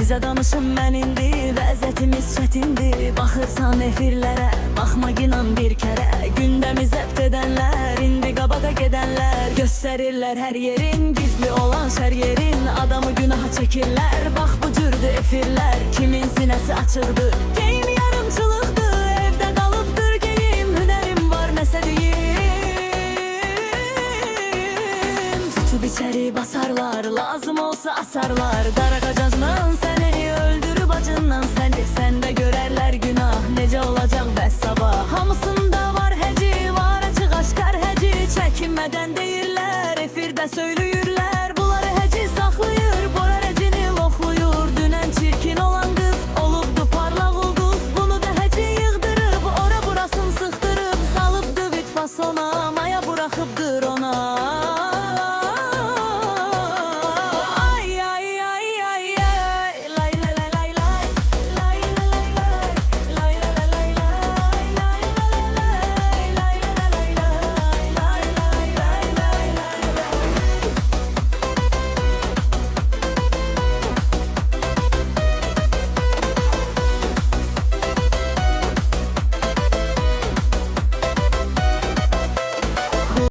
Bizə danışın mən indi, vəziyyətimiz çətindir. Baxırsan efirlərə, baxma inan bir kərə. Gündəmi zəbt edənlər, indi qabağa gedənlər. Göstərirlər hər yerin, gizli olan şər yerin. Adamı günaha çəkirlər, bax bu cürdür efirlər. Kimin sinəsi açıqdır, geyim yarımçılıqdır. Evdə qalıbdır geyim, hünərim var nəsə deyim. Tutub içəri basarlar, lazım olsa asarlar. Daraqacazdan səni, öldürüb acından səni. Səndə görərlər günah, necə olacaq bəs sabah. Hamısında var həci, var açıq aşkar həci. Çəkinmədən deyirlər, efirdə söylüyür.